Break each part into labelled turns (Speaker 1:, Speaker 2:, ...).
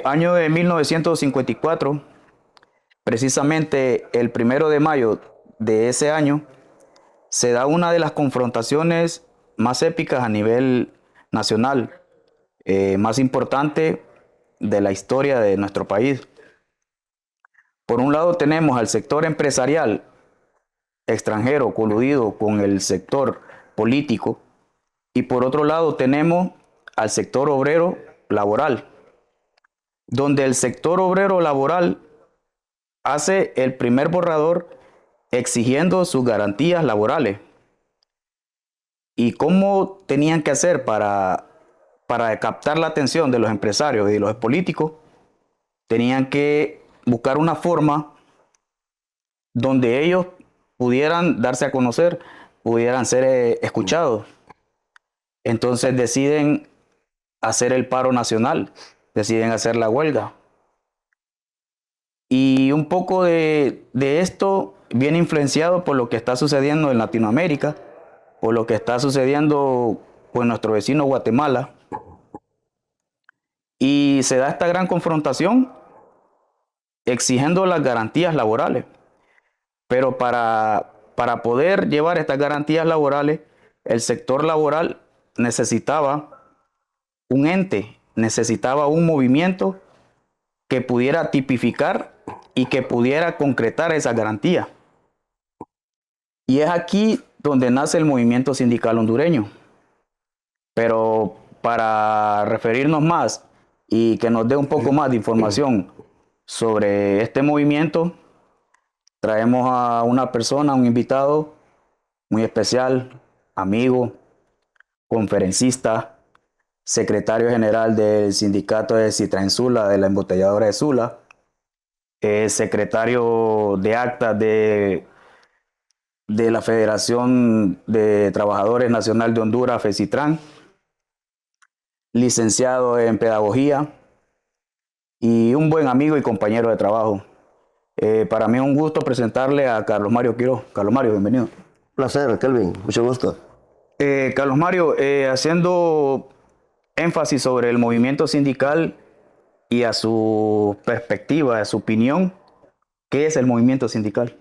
Speaker 1: Año de 1954, precisamente el 1 de mayo de ese año, se da una de las confrontaciones más épicas a nivel nacional, más importante de la historia de nuestro país. Por un lado tenemos al sector empresarial extranjero coludido con el sector político y por otro lado tenemos al sector obrero laboral, donde el sector obrero laboral hace el primer borrador exigiendo sus garantías laborales. ¿Y cómo tenían que hacer para captar la atención de los empresarios y de los políticos? Tenían que buscar una forma donde ellos pudieran darse a conocer, pudieran ser escuchados. Entonces deciden hacer el paro nacional, deciden hacer la huelga. Y un poco de esto viene influenciado por lo que está sucediendo en Latinoamérica, por lo que está sucediendo con nuestro vecino Guatemala. Y se da esta gran confrontación exigiendo las garantías laborales. Pero para poder llevar estas garantías laborales, el sector laboral necesitaba un ente, necesitaba un movimiento que pudiera tipificar y que pudiera concretar esa garantía. Y es aquí donde nace el movimiento sindical hondureño. Pero para referirnos más y que nos dé un poco más de información sobre este movimiento, traemos a una persona, un invitado muy especial, amigo, conferencista, secretario general del sindicato de Citra en Sula, de la embotelladora de Sula, secretario de actas de la Federación de Trabajadores Nacional de Honduras, FECITRAN, licenciado en Pedagogía y un buen amigo y compañero de trabajo. Para mí es un gusto presentarle a Carlos Mario Quiroz. Carlos Mario, bienvenido.
Speaker 2: Placer, Kelvin, mucho gusto.
Speaker 1: Carlos Mario, haciendo énfasis sobre el movimiento sindical y a su perspectiva, a su opinión, ¿qué es el movimiento sindical?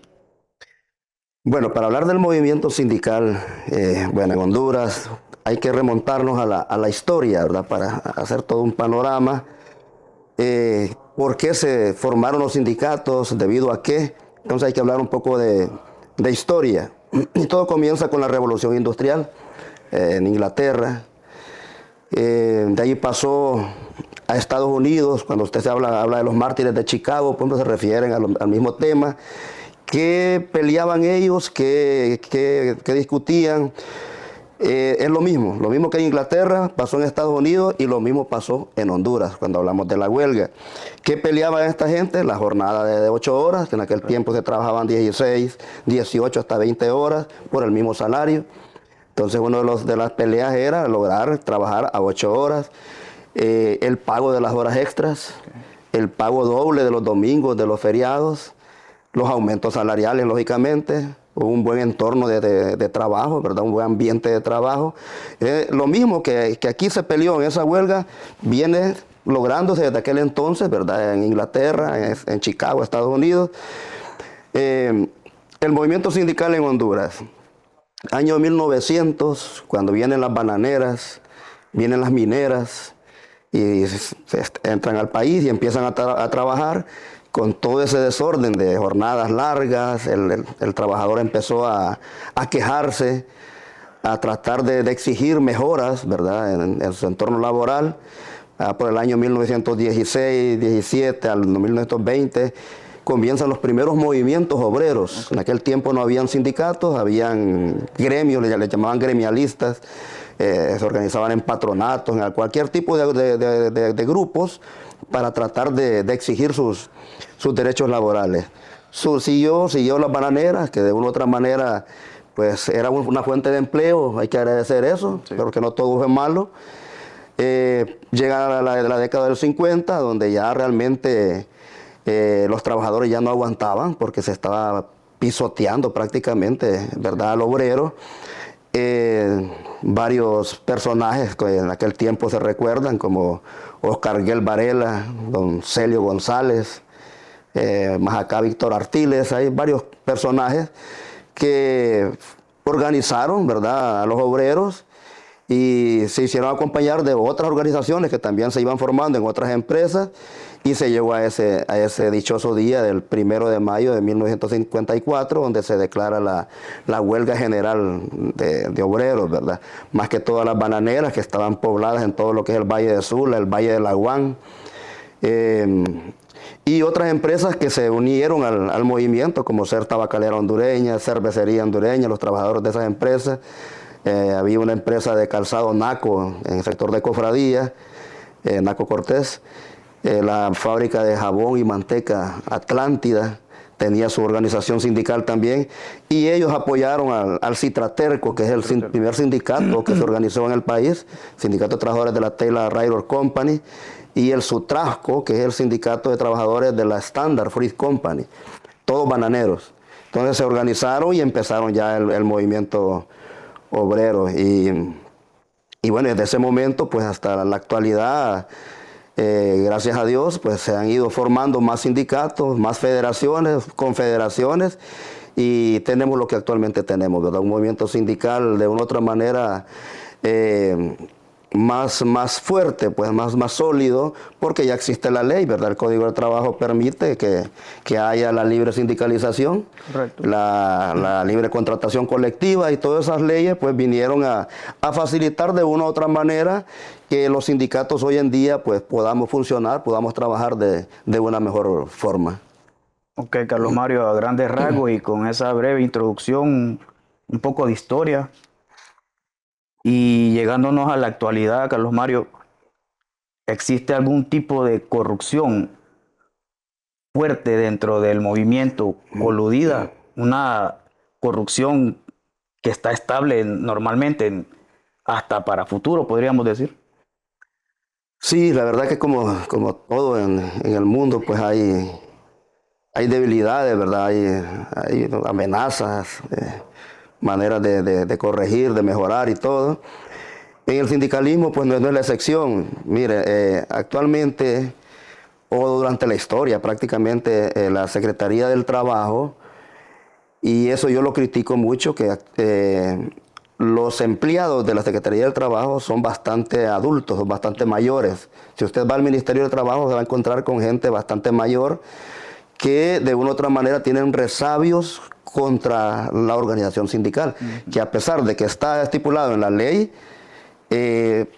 Speaker 2: Bueno, para hablar del movimiento sindical, en Honduras hay que remontarnos a la historia, ¿verdad? Para hacer todo un panorama. ¿Por qué se formaron los sindicatos? ¿Debido a qué? Entonces hay que hablar un poco de historia. Y todo comienza con la Revolución Industrial en Inglaterra. De ahí pasó a Estados Unidos. Cuando usted habla de los mártires de Chicago, pues se refieren al mismo tema. ¿Qué peleaban ellos? ¿Qué discutían? Es lo mismo que en Inglaterra pasó en Estados Unidos y lo mismo pasó en Honduras cuando hablamos de la huelga. ¿Qué peleaba esta gente? La jornada de 8 horas, que en aquel tiempo se trabajaban 16, 18 hasta 20 horas por el mismo salario. Entonces una de las peleas era lograr trabajar a 8 horas, el pago de las horas extras, el pago doble de los domingos, de los feriados, los aumentos salariales, lógicamente. Hubo un buen entorno de trabajo, ¿verdad? Un buen ambiente de trabajo. Lo mismo que aquí se peleó en esa huelga, viene lográndose desde aquel entonces, ¿verdad? En Inglaterra, en Chicago, Estados Unidos. El movimiento sindical en Honduras. Año 1900, cuando vienen las bananeras, vienen las mineras, y entran al país y empiezan a trabajar. Con todo ese desorden de jornadas largas, el trabajador empezó a quejarse, a tratar de exigir mejoras, ¿verdad? En su entorno laboral. Por el año 1916, 17 al 1920, comienzan los primeros movimientos obreros. En aquel tiempo no habían sindicatos, habían gremios, les llamaban gremialistas, se organizaban en patronatos, en cualquier tipo de grupos para tratar de exigir sus derechos laborales. Siguió las bananeras, que de una u otra manera pues era una fuente de empleo, hay que agradecer eso, sí. Porque no todo fue malo. Llega la década del 50, donde ya realmente los trabajadores ya no aguantaban porque se estaba pisoteando prácticamente, ¿verdad?, al obrero. Varios personajes que en aquel tiempo se recuerdan, como Oscar Guel Varela, don Celio González, más acá Víctor Artiles. Hay varios personajes que organizaron, ¿verdad?, a los obreros y se hicieron acompañar de otras organizaciones que también se iban formando en otras empresas, y se llegó a ese dichoso día del 1 de mayo de 1954, donde se declara la huelga general de obreros, ¿verdad? Más que todas las bananeras que estaban pobladas en todo lo que es el Valle de Sula, el Valle de Laguán, y otras empresas que se unieron al movimiento, como Ser Tabacalera Hondureña, Cervecería Hondureña, los trabajadores de esas empresas. Había una empresa de calzado Naco en el sector de Cofradía, Naco Cortés. La fábrica de jabón y manteca Atlántida tenía su organización sindical también, y ellos apoyaron al Citraterco, que es el primer sindicato que se organizó en el país, Sindicato de Trabajadores de la Taylor Railroad Company, y el Sutrasco, que es el sindicato de trabajadores de la Standard Fruit Company, todos bananeros. Entonces se organizaron y empezaron ya el movimiento obrero, y bueno, desde ese momento pues hasta la actualidad, gracias a Dios, pues se han ido formando más sindicatos, más federaciones, confederaciones, y tenemos lo que actualmente tenemos, ¿verdad? Un movimiento sindical de una u otra manera más fuerte, pues más sólido, porque ya existe la ley, ¿verdad? El Código del Trabajo permite que haya la libre sindicalización, la libre contratación colectiva, y todas esas leyes pues vinieron a facilitar de una u otra manera que los sindicatos hoy en día pues podamos funcionar, podamos trabajar de una mejor forma.
Speaker 1: Ok, Carlos Mario, a grandes rasgos y con esa breve introducción, un poco de historia. Y llegándonos a la actualidad, Carlos Mario, ¿existe algún tipo de corrupción fuerte dentro del movimiento, coludida, una corrupción que está estable normalmente hasta para futuro, podríamos decir?
Speaker 2: Sí, la verdad que como todo en el mundo, pues hay debilidades, ¿verdad? Hay amenazas, maneras de corregir, de mejorar y todo. En el sindicalismo, pues no es la excepción. Mire, actualmente, o durante la historia prácticamente, la Secretaría del Trabajo, y eso yo lo critico mucho, que los empleados de la Secretaría del Trabajo son bastante adultos, son bastante mayores. Si usted va al Ministerio del Trabajo, se va a encontrar con gente bastante mayor que de una u otra manera tienen resabios contra la organización sindical, que a pesar de que está estipulado en la ley,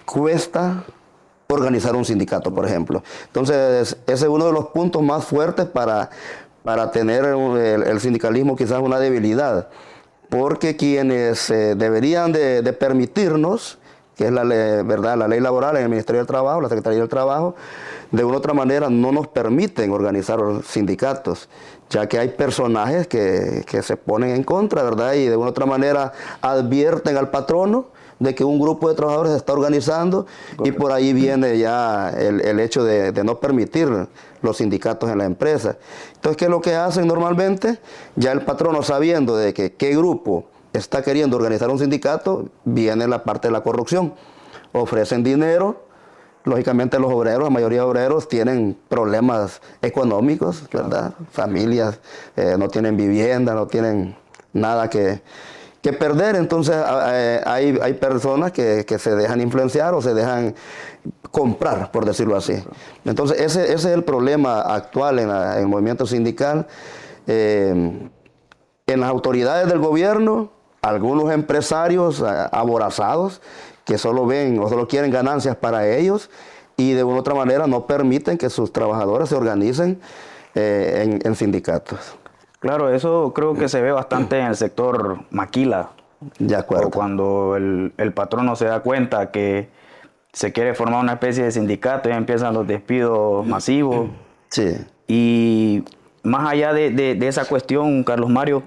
Speaker 2: cuesta organizar un sindicato, por ejemplo. Entonces, ese es uno de los puntos más fuertes para tener el sindicalismo quizás una debilidad, porque quienes deberían de permitirnos, que es la ley, ¿verdad?, la ley laboral en el Ministerio del Trabajo, la Secretaría del Trabajo, de una u otra manera no nos permiten organizar sindicatos, ya que hay personajes que se ponen en contra, ¿verdad?, y de una u otra manera advierten al patrono de que un grupo de trabajadores se está organizando. Correcto. Y por ahí viene ya el hecho de no permitir los sindicatos en la empresa. Entonces, ¿qué es lo que hacen normalmente? Ya el patrono, sabiendo de que qué grupo está queriendo organizar un sindicato, viene la parte de la corrupción. Ofrecen dinero. Lógicamente los obreros, la mayoría de obreros tienen problemas económicos, ¿verdad? Familias, no tienen vivienda, no tienen nada que perder. Entonces hay personas que se dejan influenciar o se dejan comprar, por decirlo así. Entonces ese es el problema actual en el movimiento sindical. En las autoridades del gobierno, algunos empresarios aborazados que solo ven o solo quieren ganancias para ellos, y de una u otra manera no permiten que sus trabajadores se organicen en sindicatos.
Speaker 1: Claro, eso creo que se ve bastante en el sector maquila.
Speaker 2: De acuerdo.
Speaker 1: O cuando el patrono se da cuenta que se quiere formar una especie de sindicato, ya empiezan los despidos masivos.
Speaker 2: Sí.
Speaker 1: Y más allá de esa cuestión, Carlos Mario,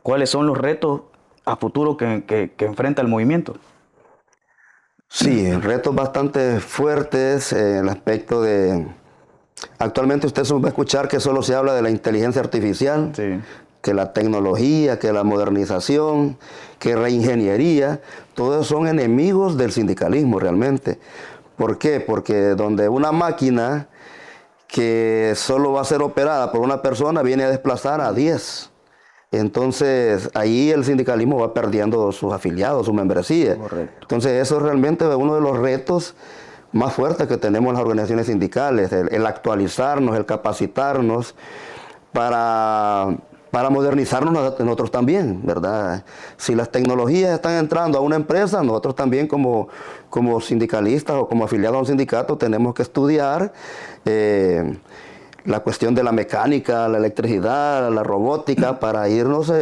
Speaker 1: ¿cuáles son los retos a futuro que enfrenta el movimiento?
Speaker 2: Sí, retos bastante fuertes en el aspecto de... Actualmente usted va a escuchar que solo se habla de la inteligencia artificial.
Speaker 1: Sí.
Speaker 2: que la tecnología, que la modernización, que reingeniería, todos son enemigos del sindicalismo realmente. ¿Por qué? Porque donde una máquina que solo va a ser operada por una persona viene a desplazar a 10. Entonces, ahí el sindicalismo va perdiendo sus afiliados, su membresía.
Speaker 1: Correcto.
Speaker 2: Entonces, eso es realmente uno de los retos más fuertes que tenemos las organizaciones sindicales, el actualizarnos, el capacitarnos para modernizarnos nosotros también, ¿verdad? Si las tecnologías están entrando a una empresa, nosotros también como sindicalistas o como afiliados a un sindicato tenemos que estudiar la cuestión de la mecánica, la electricidad, la robótica, para irnos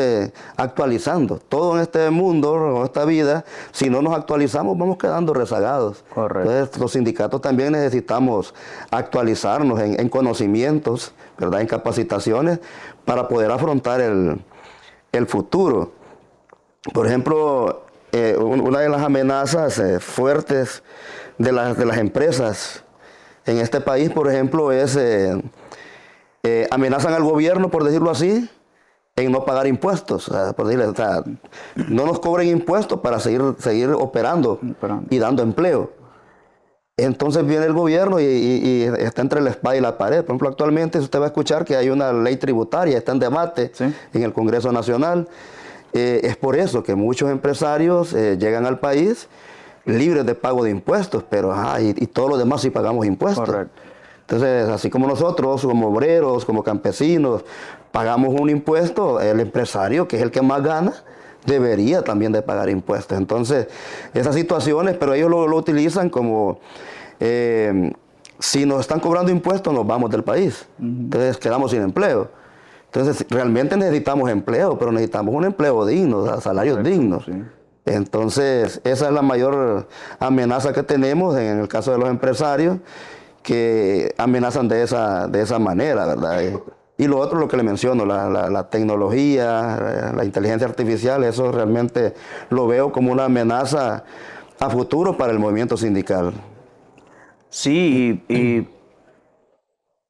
Speaker 2: actualizando. Todo en este mundo, en esta vida, si no nos actualizamos, vamos quedando rezagados.
Speaker 1: Correcto.
Speaker 2: Entonces, los sindicatos también necesitamos actualizarnos en conocimientos, ¿verdad? En capacitaciones, para poder afrontar el futuro. Por ejemplo, una de las amenazas fuertes de las empresas en este país, por ejemplo, es amenazan al gobierno, por decirlo así, en no pagar impuestos. Por decirle, o sea, no nos cobren impuestos para seguir operando y dando empleo. Entonces viene el gobierno y está entre la espada y la pared. Por ejemplo, actualmente usted va a escuchar que hay una ley tributaria, está en debate en el Congreso Nacional. Es por eso que muchos empresarios llegan al país libres de pago de impuestos, pero y todos los demás sí pagamos impuestos.
Speaker 1: Correcto.
Speaker 2: Entonces, así como nosotros, como obreros, como campesinos, pagamos un impuesto, el empresario, que es el que más gana, debería también de pagar impuestos. Entonces, esas situaciones, pero ellos lo utilizan como, si nos están cobrando impuestos, nos vamos del país. Entonces, quedamos sin empleo. Entonces, realmente necesitamos empleo, pero necesitamos un empleo digno, salarios dignos.
Speaker 1: Sí.
Speaker 2: Entonces, esa es la mayor amenaza que tenemos en el caso de los empresarios, que amenazan de esa manera, ¿verdad? Y lo otro, lo que le menciono, la tecnología, la inteligencia artificial, eso realmente lo veo como una amenaza a futuro para el movimiento sindical.
Speaker 1: Sí, y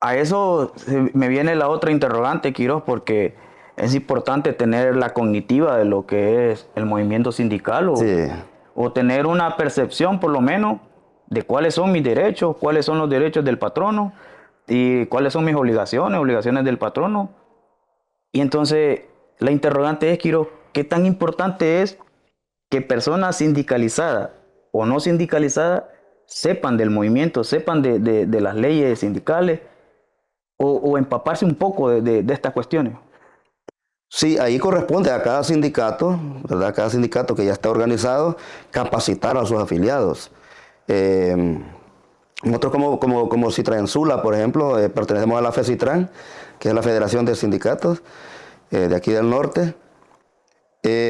Speaker 1: a eso me viene la otra interrogante, Quiroz, porque es importante tener la cognitiva de lo que es el movimiento sindical
Speaker 2: Sí.
Speaker 1: o tener una percepción, por lo menos, de cuáles son mis derechos, cuáles son los derechos del patrono y cuáles son mis obligaciones del patrono. Y entonces, la interrogante es, Quiroz, ¿qué tan importante es que personas sindicalizadas o no sindicalizadas sepan del movimiento, sepan de las leyes sindicales o empaparse un poco de estas cuestiones?
Speaker 2: Sí, ahí corresponde a cada sindicato, ¿verdad? Cada sindicato que ya está organizado, capacitar a sus afiliados. Nosotros como Citransula, por ejemplo, pertenecemos a la FECITRAN, que es la Federación de Sindicatos de aquí del norte,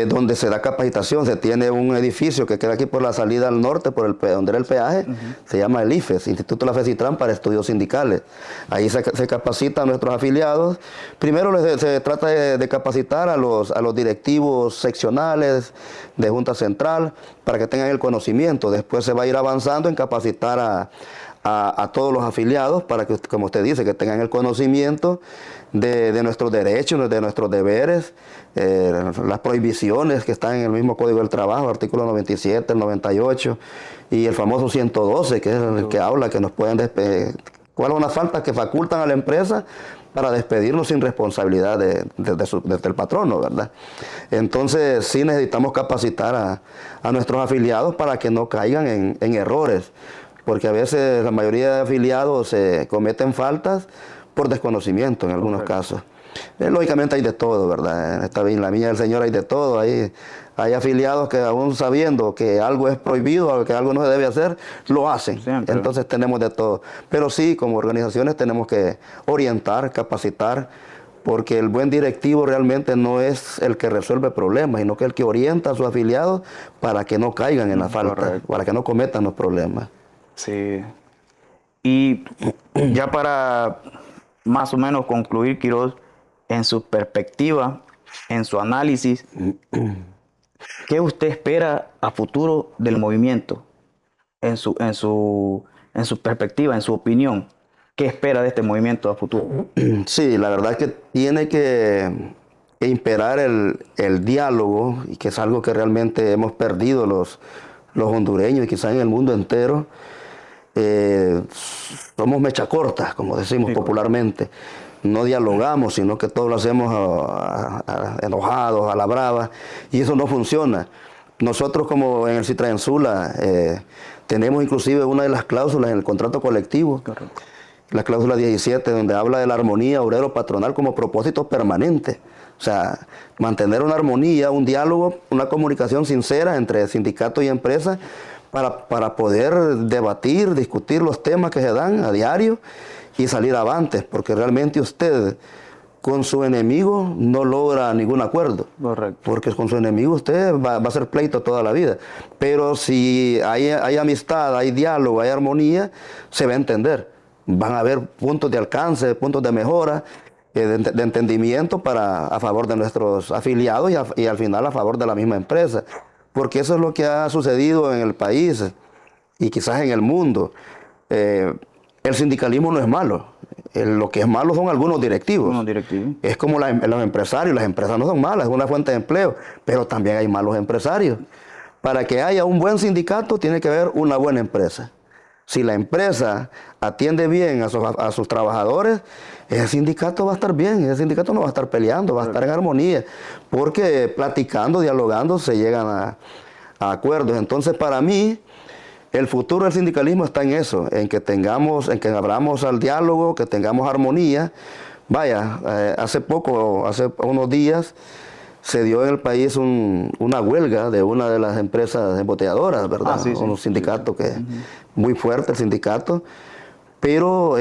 Speaker 2: donde se da capacitación. Se tiene un edificio que queda aquí por la salida al norte, donde era el peaje, se llama el IFES, Instituto de la FECITRAN para Estudios Sindicales. Ahí se capacita a nuestros afiliados. Primero se trata de capacitar a los directivos seccionales de Junta Central para que tengan el conocimiento. Después se va a ir avanzando en capacitar a todos los afiliados para que, como usted dice, que tengan el conocimiento de nuestros derechos, de nuestros deberes, las prohibiciones que están en el mismo Código del Trabajo, artículo 97, el 98 y el famoso 112, que es el que habla que nos pueden cuáles son las faltas que facultan a la empresa para despedirnos sin responsabilidad del patrono, ¿verdad? Entonces sí necesitamos capacitar a nuestros afiliados para que no caigan en errores, porque a veces la mayoría de afiliados cometen faltas por desconocimiento en algunos casos. Lógicamente hay de todo, ¿verdad? Está bien, la Viña del Señor hay de todo. Hay afiliados que aún sabiendo que algo es prohibido, que algo no se debe hacer, lo hacen.
Speaker 1: Siempre.
Speaker 2: Entonces tenemos de todo. Pero sí, como organizaciones tenemos que orientar, capacitar, porque el buen directivo realmente no es el que resuelve problemas, sino que el que orienta a sus afiliados para que no caigan en la falta,
Speaker 1: Correcto.
Speaker 2: para que no cometan los problemas.
Speaker 1: Sí. Y ya para más o menos concluir, Quiroz, en su perspectiva, en su análisis, ¿qué usted espera a futuro del movimiento? En su perspectiva, en su opinión, ¿qué espera de este movimiento a futuro?
Speaker 2: Sí, la verdad es que tiene que imperar el diálogo, y que es algo que realmente hemos perdido los hondureños y quizás en el mundo entero. Somos mecha corta, como decimos popularmente. No dialogamos, sino que todo lo hacemos enojados, a la brava, y eso no funciona. Nosotros, como en el Citraensula, tenemos inclusive una de las cláusulas en el contrato colectivo, correcto, la cláusula 17, donde habla de la armonía obrero-patronal como propósito permanente. O sea, mantener una armonía, un diálogo, una comunicación sincera entre sindicato y empresa para poder debatir, discutir los temas que se dan a diario y salir avantes, porque realmente usted con su enemigo no logra ningún acuerdo. Correcto. Porque con su enemigo usted va a hacer pleito toda la vida. Pero si hay amistad, hay diálogo, hay armonía, se va a entender. Van a haber puntos de alcance, puntos de mejora, de entendimiento a favor de nuestros afiliados y al final a favor de la misma empresa. Porque eso es lo que ha sucedido en el país y quizás en el mundo. El sindicalismo no es malo. Lo que es malo son algunos directivos. Es como los empresarios. Las empresas no son malas, es una fuente de empleo, pero también hay malos empresarios. Para que haya un buen sindicato tiene que haber una buena empresa. Si la empresa atiende bien a sus trabajadores, ese sindicato va a estar bien, ese sindicato no va a estar peleando, va a estar en armonía, porque platicando, dialogando, se llegan a acuerdos. Entonces, para mí, el futuro del sindicalismo está en eso, en que abramos al diálogo, que tengamos armonía. Vaya, hace unos días, se dio en el país una huelga de una de las empresas embotelladoras, ¿verdad? Un sindicato que muy fuerte, el sindicato, pero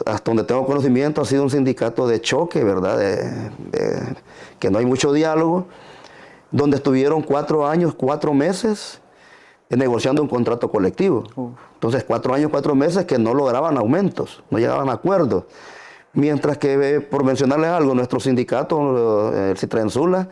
Speaker 2: hasta donde tengo conocimiento ha sido un sindicato de choque, ¿verdad? Que no hay mucho diálogo, donde estuvieron 4 años, 4 meses negociando un contrato colectivo. Entonces 4 años, 4 meses que no lograban aumentos, no llegaban a acuerdos. Mientras que, por mencionarles algo, nuestro sindicato, el Citraensula,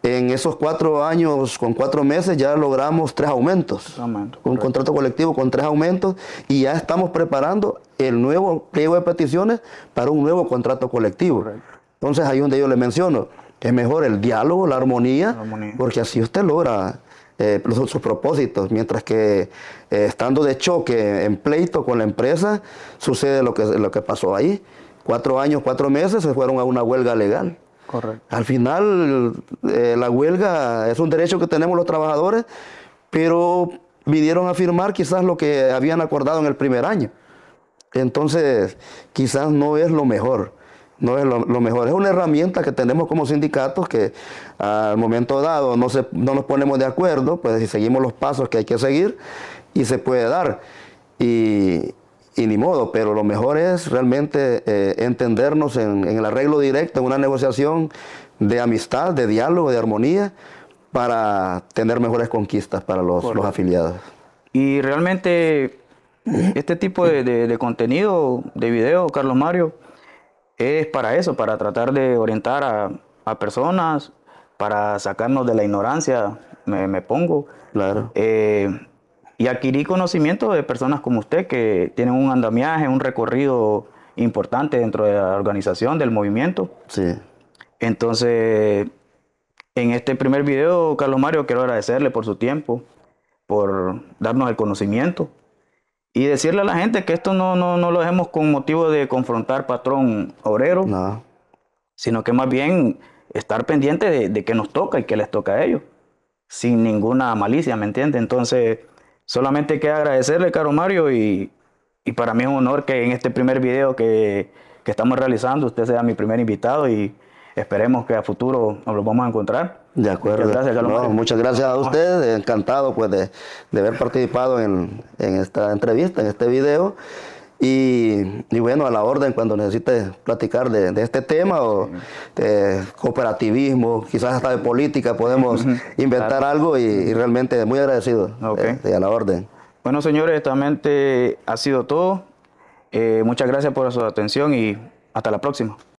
Speaker 2: en esos 4 años, con 4 meses, ya logramos 3 aumentos. Un contrato colectivo con 3 aumentos, y ya estamos preparando el nuevo pliego de peticiones para un nuevo contrato colectivo. Correcto. Entonces, ahí donde yo le menciono, es mejor el diálogo, la armonía, porque así usted logra sus propósitos, mientras que estando de choque en pleito con la empresa, sucede lo que pasó ahí. 4 años, 4 meses se fueron a una huelga legal. Correcto. Al final, la huelga es un derecho que tenemos los trabajadores, pero vinieron a firmar quizás lo que habían acordado en el primer año. Entonces, quizás no es lo mejor. No es lo mejor. Es una herramienta que tenemos como sindicatos que al momento dado no nos ponemos de acuerdo, pues si seguimos los pasos que hay que seguir y se puede dar. Y ni modo, pero lo mejor es realmente entendernos en el arreglo directo, en una negociación de amistad, de diálogo, de armonía, para tener mejores conquistas para los afiliados.
Speaker 1: Y realmente este tipo de contenido, de video, Carlos Mario, es para eso, para tratar de orientar a personas, para sacarnos de la ignorancia, me pongo. Claro. Y adquirir conocimiento de personas como usted que tienen un andamiaje, un recorrido importante dentro de la organización, del movimiento. Sí. Entonces, en este primer video, Carlos Mario, quiero agradecerle por su tiempo, por darnos el conocimiento y decirle a la gente que esto no lo dejemos con motivo de confrontar patrón obrero, sino que más bien estar pendiente de qué nos toca y qué les toca a ellos, sin ninguna malicia, ¿me entiende? Entonces, solamente queda agradecerle, Carlos Mario, y para mí es un honor que en este primer video que estamos realizando usted sea mi primer invitado y esperemos que a futuro nos lo vamos a encontrar.
Speaker 2: De acuerdo. Muchas gracias, Carlos Mario. Muchas gracias a usted, encantado pues de haber participado en esta entrevista, en este video. Y bueno, a la orden cuando necesite platicar de este tema o de cooperativismo, quizás hasta de política, podemos inventar algo y realmente muy agradecido. A la orden.
Speaker 1: Bueno, señores, esta ha sido todo. Muchas gracias por su atención y hasta la próxima.